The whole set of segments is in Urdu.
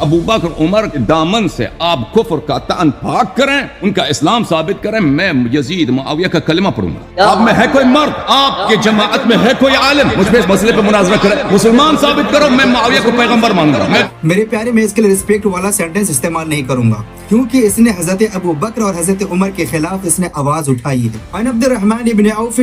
ابو بکر عمر کے دامن سے آپ کفر کا طعن پاک کریں، ان کا اسلام ثابت کریں، میں یزید معاویہ کا کلمہ پڑھوں گا۔ آپ میں ہے کوئی مرد، آپ کے جماعت میں ہے کوئی عالم، مجھ پہ اس مسئلے پہ مناظرہ کرے، مسلمان ثابت کرو، میں معاویہ کو پیغمبر مانوں گا۔ میرے پیارے، میں اس کے لیے رسپیکٹ والا سینٹنس استعمال نہیں کروں گا، کیونکہ اس نے حضرت ابو بکر اور حضرت عمر کے خلاف اس نے آواز اٹھائی ہے۔ عن عبد الرحمن بن عوف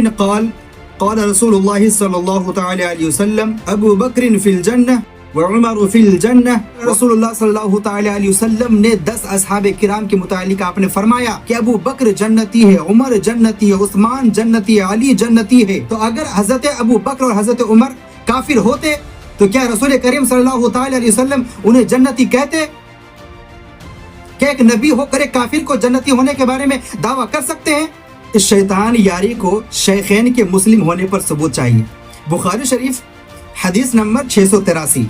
قال رسول اللہ صلی اللہ تعالی علیہ وسلم ابو بکر فی الجنہ وعمر فی الجنہ۔ رسول اللہ صلی اللہ تعالی علیہ وسلم نے 10 اصحاب کرام کے متعلق آپ نے فرمایا کہ ابو بکر جنتی ہے، عمر جنتی ہے، عثمان جنتی ہے، علی جنتی ہے۔ تو اگر حضرت ابو بکر اور حضرت عمر کافر ہوتے تو کیا رسول کریم صلی اللہ تعالی علیہ وسلم انہیں جنتی کہتے؟ کیا ایک نبی ہو کر ایک کافر کو جنتی ہونے کے بارے میں دعویٰ کر سکتے ہیں؟ اس شیطان یاری کو شیخین کے مسلم ہونے پر ثبوت چاہیے۔ بخاری شریف حدیث نمبر 683۔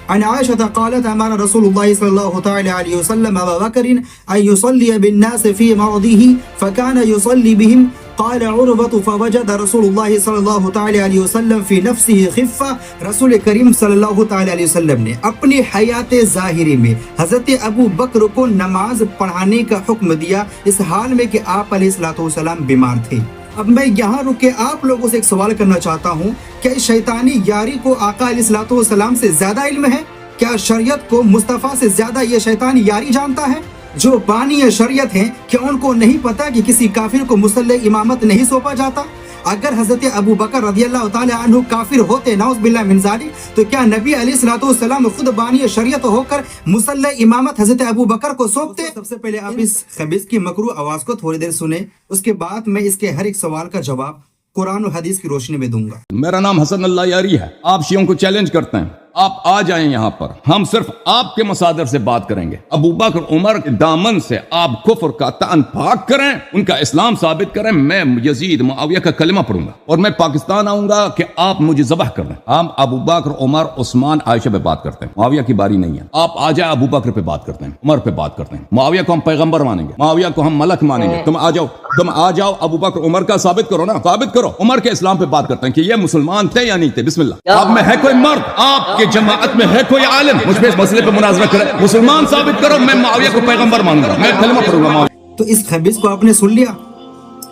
عن عائشة قالت امر رسول الله صلى الله تعالى عليه وسلم ابا بكر ان يصلي بالناس في مرضه فكان يصلي بهم قال عربة فوجد رسول الله صلی اللہ تعالی علیہ وسلم فی نفسه خفہ۔ رسول کریم صلی اللہ تعالی علیہ وسلم نے اپنی حیات ظاہری میں حضرت ابو بکر کو نماز پڑھانے کا حکم دیا، اس حال میں کہ آپ علیہ الصلوۃ والسلام بیمار تھے۔ اب میں یہاں رک کے آپ لوگوں سے ایک سوال کرنا چاہتا ہوں، کیا اس شیطانی یاری کو آقا علیہ الصلوۃ والسلام سے زیادہ علم ہے؟ کیا شریعت کو مصطفیٰ سے زیادہ یہ شیطانی یاری جانتا ہے؟ جو بانی شریعت ہیں، کیا ان کو نہیں پتا کہ کسی کافر کو مصلی امامت نہیں سونپا جاتا؟ اگر حضرت ابو بکر رضی اللہ تعالی عنہ کافر ہوتے، نعوذ باللہ من ذالک، تو کیا نبی علیہ الصلوۃ والسلام خود بانی شریعت ہو کر مصلی امامت حضرت ابو بکر کو سونپتے؟ سب سے پہلے آپ اس خبیث کی مکروہ آواز کو تھوڑی دیر سنیں، اس کے بعد میں اس کے ہر ایک سوال کا جواب قرآن و حدیث کی روشنی میں دوں گا۔ میرا نام حسن اللہ یاری ہے، آپ شیعوں کو چیلنج کرتے ہیں، آپ آ جائیں یہاں پر، ہم صرف آپ کے مصادر سے بات کریں گے۔ ابو بکر عمر کے دامن سے آپ کفر کا طعن پاک کریں، ان کا اسلام ثابت کریں، میں یزید معاویہ کا کلمہ پڑھوں گا اور میں پاکستان آؤں گا کہ آپ مجھے ذبح کر دیں۔ ہم ابو بکر عمر عثمان عائشہ پہ بات کرتے ہیں، معاویہ کی باری نہیں ہے۔ آپ آ جائیں، ابو بکر پہ بات کرتے ہیں، عمر پہ بات کرتے ہیں، معاویہ کو ہم پیغمبر مانیں گے، معاویہ کو ہم ملک مانیں گے۔ تم آ جاؤ ابو بکر عمر کا ثابت کرو نا، ثابت کرو۔ عمر کے اسلام پہ بات کرتے ہیں کہ یہ مسلمان تھے یا نہیں تھے۔ بسم اللہ۔ آپ میں ہے کوئی مرد، آپ کے جماعت میں ہے کوئی عالم، مجھ پہ اس مسئلے پہ مناظرہ کرے، مسلمان ثابت کرو، میں معاویہ کو پیغمبر مانوں گا، میں کلمہ پڑھوں گا۔ تو اس خبیث کو آپ نے سن لیا۔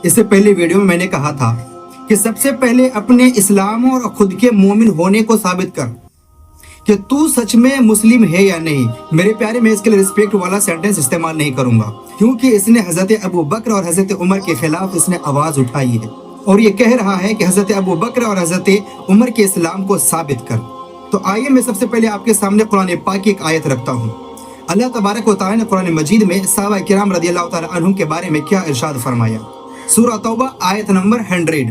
اس سے پہلے ویڈیو میں نے کہا تھا کہ سب سے پہلے اپنے اسلام اور خود کے مومن ہونے کو ثابت کر کہ تو سچ میں مسلم ہے یا نہیں۔ میرے پیارے، میں اس کے لیے رسپیکٹ والا سینٹنس استعمال نہیں کروں گا، کیونکہ اس نے حضرت ابو بکر اور حضرت عمر کے خلاف اس نے آواز اٹھائی ہے اور یہ کہہ رہا ہے کہ حضرت ابو بکر اور حضرت عمر کے اسلام کو ثابت کر۔ تو آئیے میں سب سے پہلے آپ کے سامنے قرآن پاک کی ایک آیت رکھتا ہوں۔ اللہ تبارک و تعالی نے قرآن مجید میں صحابہ کرام رضی اللہ تعالی عنہم کے بارے میں کیا ارشاد فرمایا۔ سورہ توبہ آیت نمبر 100۔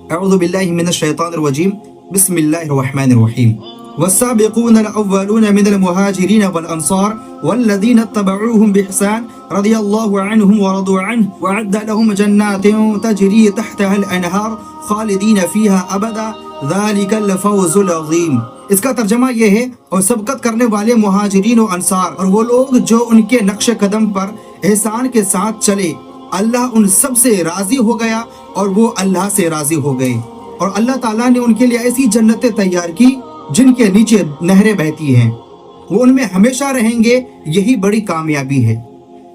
اعوذ باللہ من الشیطان الرجیم، بسم اللہ الرحمن الرحیم۔ والسابقون الاولون من المهاجرين والانصار والذين اتبعوهم باحسان رضی اللہ عنہم ورضوا عنہ وعد لهم جنات تجری تحتها الانہار خالدین فیہا ابدا ذالک الفوز العظیم۔ اس کا ترجمہ یہ ہے، اور سبقت کرنے والے مہاجرین و انصار اور وہ لوگ جو ان کے نقش قدم پر احسان کے ساتھ چلے، اللہ ان سب سے راضی ہو گیا اور وہ اللہ سے راضی ہو گئے، اور اللہ تعالیٰ نے ان کے لیے ایسی جنتیں تیار کی جن کے نیچے نہریں بہتی ہیں، وہ ان میں ہمیشہ رہیں گے، یہی بڑی کامیابی ہے۔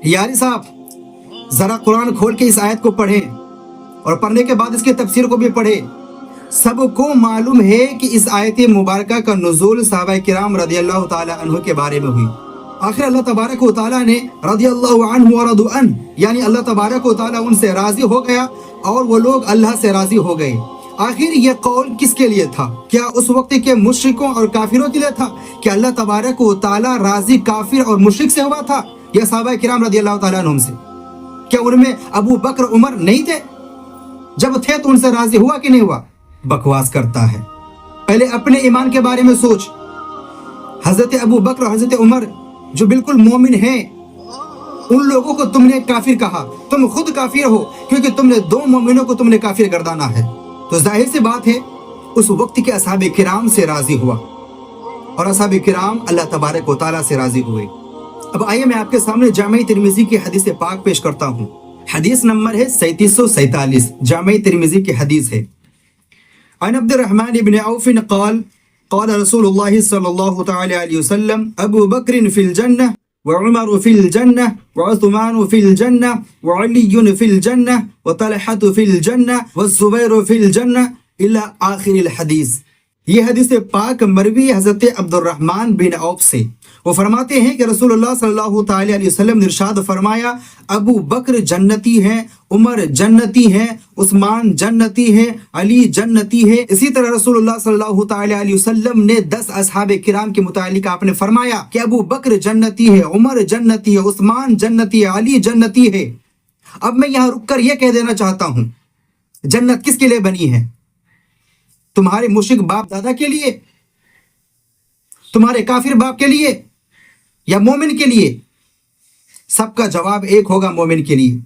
یاری صاحب، ذرا قرآن کھول کے اس آیت کو پڑھیں اور پڑھنے کے بعد اس کی تفسیر کو بھی پڑھیں۔ سب کو معلوم ہے کہ اس آیت مبارکہ کا نزول صحابہ کرام رضی اللہ تعالی عنہ کے بارے میں ہوئی۔ آخر اللہ تبارک و تعالیٰ نے رضی اللہ عنہ ورضوا عنہ، یعنی اللہ تبارک و تعالیٰ ان سے راضی ہو گیا اور وہ لوگ اللہ سے راضی ہو گئے۔ آخر یہ قول کس کے لیے تھا؟ کیا اس وقت کے مشرکوں اور کافروں کے لیے تھا کہ اللہ تبارک و تعالیٰ راضی کافر اور مشرک سے ہوا تھا یا صحابہ کرام رضی اللہ تعالیٰ عنہم سے؟ کیا ان میں ابو بکر عمر نہیں تھے؟ جب تھے تو ان سے راضی ہوا کہ نہیں ہوا؟ بکواس کرتا ہے۔ پہلے اپنے ایمان کے بارے میں سوچ۔ حضرت ابو بکر اور حضرت عمر جو بالکل مومن ہیں، ان لوگوں کو تم نے کافر کہا، تم خود کافر ہو کیونکہ تم نے 2 مومنوں کو تم نے کافر گردانا ہے۔ تو ظاہر سی بات ہے اس وقت کے اصحاب کرام سے راضی ہوا اور اصحاب کرام اللہ تبارک و تعالیٰ سے راضی ہوئے۔ اب آئیے میں آپ کے سامنے جامع ترمذی کی حدیث پاک پیش کرتا ہوں۔ حدیث نمبر ہے 3747، جامع ترمذی کی حدیث ہے۔ عن عبد الرحمن بن عوف قال قال رسول الله صلى الله تعالى عليه وسلم أبو بكر في الجنة وعمر في الجنة وعثمان في الجنة وعلي في الجنة وطلحة في الجنة والزبير في الجنة إلى آخر الحديث. یہ حدیث پاک مروی حضرت عبد الرحمن بن عوف سے. وہ فرماتے ہیں کہ رسول اللہ صلی اللہ تعالی علیہ وسلم نے ارشاد فرمایا ابو بکر جنتی ہیں، عمر جنتی ہیں، عثمان جنتی ہیں، علی جنتی ہے. اسی طرح رسول اللہ صلی اللہ تعالی علیہ وسلم نے 10 اصحاب کرام کے متعلق آپ نے فرمایا کہ ابو بکر جنتی ہے، عمر جنتی ہے، عثمان جنتی ہے، علی جنتی ہے. اب میں یہاں رک کر یہ کہہ دینا چاہتا ہوں، جنت کس کے لیے بنی ہے؟ تمہارے مشرک باپ دادا کے لیے، تمہارے کافر باپ کے لیے، یا مومن کے لیے؟ سب کا جواب ایک ہوگا، مومن کے لیے.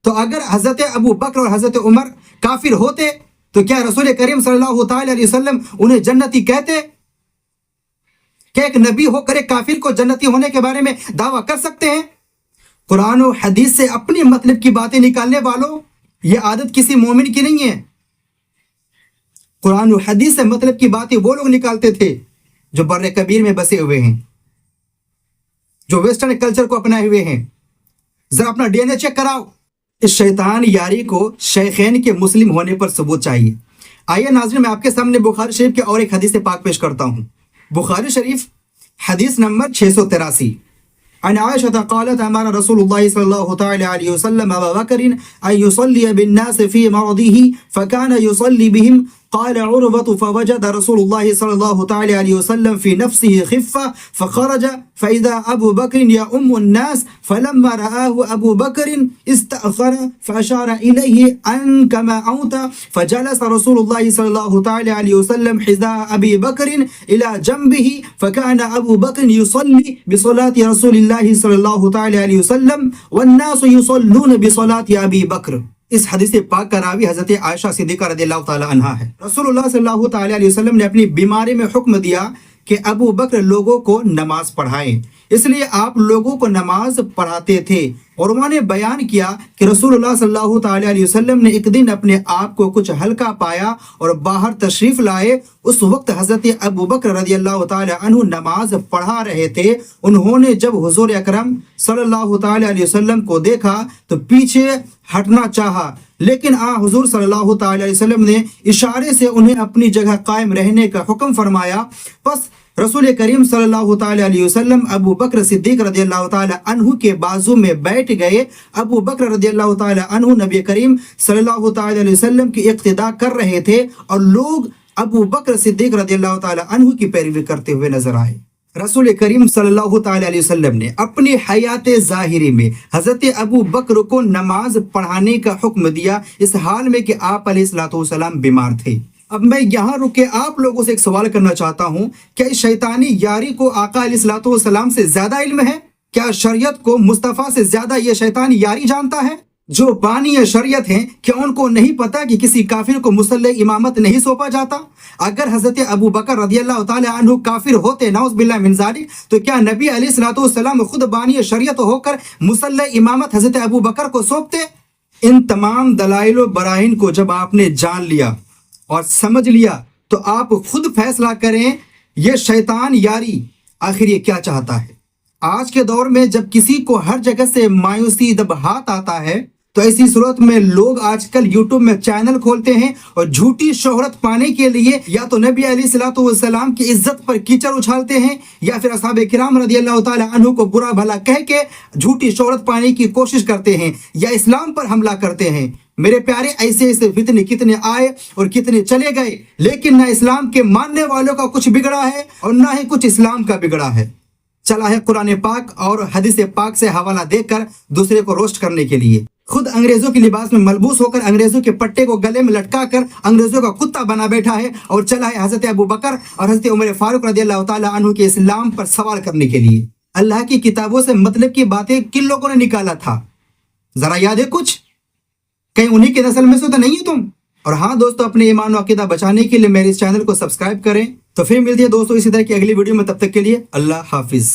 تو اگر حضرت ابو بکر اور حضرت عمر کافر ہوتے تو کیا رسول کریم صلی اللہ تعالی علیہ وسلم انہیں جنتی کہتے؟ کیا ایک نبی ہو کر ایک کافر کو جنتی ہونے کے بارے میں دعویٰ کر سکتے ہیں؟ قرآن و حدیث سے اپنی مطلب کی باتیں نکالنے والوں، یہ عادت کسی مومن کی نہیں ہے. قرآن و حدیث سے مطلب کی باتیں وہ لوگ نکالتے تھے جو بر کبیر میں بسے ہوئے ہیں، جو ویسٹرن کلچر کو اپنائے ہوئے ہیں. ذرا اپنا ڈی این اے چیک کراؤ. اس شیطان یاری کو شیخین کے مسلم ہونے پر ثبوت چاہیے. آئیے ناظرین، میں آپ کے سامنے بخاری شریف کے اور ایک حدیث پاک پیش کرتا ہوں. بخاری شریف حدیث نمبر 683. عن عائشة قالت امر رسول الله صلى الله تعالى عليه وسلم ابا بكر ان يصلي بالناس في مرضه فكان يصلي بهم. قال عروة فوجد رسول الله صلى الله تعالى عليه وسلم في نفسه خفة فخرج فإذا أبو بكر يؤم الناس فلما رآه أبو بكر استأخر فأشار إليه أن كما أوت فجلس رسول الله صلى الله تعالى عليه وسلم حذاء أبي بكر إلى جنبه فكان أبو بكر يصلي بصلاة رسول الله صلى الله تعالى عليه وسلم والناس يصلون بصلاة أبي بكر. اس حدیث پاک کا راوی حضرت عائشہ صدیقہ رضی اللہ تعالی عنہا ہے. رسول اللہ صلی اللہ تعالی علیہ وسلم نے اپنی بیماری میں حکم دیا کہ ابو بکر لوگوں کو نماز پڑھائیں، اس لیے آپ لوگوں کو نماز پڑھاتے تھے. اور انہوں نے بیان کیا کہ رسول اللہ صلی اللہ تعالی علیہ وسلم نے ایک دن اپنے آپ کو کچھ ہلکا پایا اور باہر تشریف لائے. اس وقت حضرت ابو بکر رضی اللہ تعالی عنہ نماز پڑھا رہے تھے. انہوں نے جب حضور اکرم صلی اللہ تعالی علیہ وسلم کو دیکھا تو پیچھے ہٹنا چاہا، لیکن حضور صلی اللہ تعالی علیہ وسلم نے اشارے سے انہیں اپنی جگہ قائم رہنے کا حکم فرمایا. پس رسول کریم صلی اللہ تعالی علیہ وسلم ابو بکر صدیق رضی اللہ تعالی عنہ کے بازو میں بیٹھ گئے. ابو بکر رضی اللہ تعالی عنہ نبی کریم صلی اللہ تعالی علیہ وسلم کی اقتداء کر رہے تھے اور لوگ ابو بکر صدیق رضی اللہ تعالی عنہ کی پیروی کرتے ہوئے نظر آئے. رسول کریم صلی اللہ تعالی علیہ وسلم نے اپنی حیات ظاہری میں حضرت ابو بکر کو نماز پڑھانے کا حکم دیا، اس حال میں کہ آپ علیہ الصلوۃ والسلام بیمار تھے. اب میں یہاں رک کے آپ لوگوں سے ایک سوال کرنا چاہتا ہوں، کیا اس شیطانی یاری کو آقا علیہ الصلوۃ والسلام سے زیادہ علم ہے؟ کیا شریعت کو مصطفیٰ سے زیادہ یہ شیطانی یاری جانتا ہے؟ جو بانی شریعت ہیں، کیا ان کو نہیں پتا کہ کسی کافر کو مصلی امامت نہیں سونپا جاتا؟ اگر حضرت ابو بکر رضی اللہ تعالی عنہ کافر ہوتے نعوذ باللہ من ذالک، تو کیا نبی علیہ الصلوۃ والسلام خود بانی شریعت ہو کر مصلی امامت حضرت ابو بکر کو سونپتے؟ ان تمام دلائل و براہین کو جب آپ نے جان لیا اور سمجھ لیا تو آپ خود فیصلہ کریں یہ شیطان یاری آخر یہ کیا چاہتا ہے. آج کے دور میں جب کسی کو ہر جگہ سے مایوسی جب ہاتھ آتا ہے تو ایسی صورت میں لوگ آج کل یوٹیوب میں چینل کھولتے ہیں اور جھوٹی شہرت پانے کے لیے یا تو نبی علیہ الصلوۃ والسلام کی عزت پر کیچڑ اچھالتے ہیں یا پھر اصحاب کرام رضی اللہ تعالی عنہ کو برا بھلا کہہ کے جھوٹی شہرت پانے کی کوشش کرتے ہیں یا اسلام پر حملہ کرتے ہیں. میرے پیارے، ایسے ایسے فتنے کتنے آئے اور کتنے چلے گئے، لیکن نہ اسلام کے ماننے والوں کا کچھ بگڑا ہے اور نہ ہی کچھ اسلام کا بگڑا ہے. چلا ہے قرآن پاک اور حدیث پاک سے حوالہ دے کر دوسرے کو روسٹ کرنے کے لیے. خود انگریزوں کے لباس میں ملبوس ہو کر انگریزوں کے پٹے کو گلے میں لٹکا کر انگریزوں کا کتا بنا بیٹھا ہے اور چلا ہے حضرت ابو بکر اور حضرت عمر فاروق رضی اللہ تعالی عنہ کے اسلام پر سوال کرنے کے لیے. اللہ کی کتابوں سے مطلب کی باتیں کن لوگوں نے نکالا تھا؟ ذرا یاد ہے کچھ؟ کہیں انہی کی نسل میں سے تو نہیں تم؟ اور ہاں دوستو، اپنے ایمان و عقیدہ بچانے کے لیے میرے اس چینل کو سبسکرائب کریں. تو پھر ملتی ہے دوستو اسی طرح کی اگلی ویڈیو میں، تب تک کے لیے اللہ حافظ.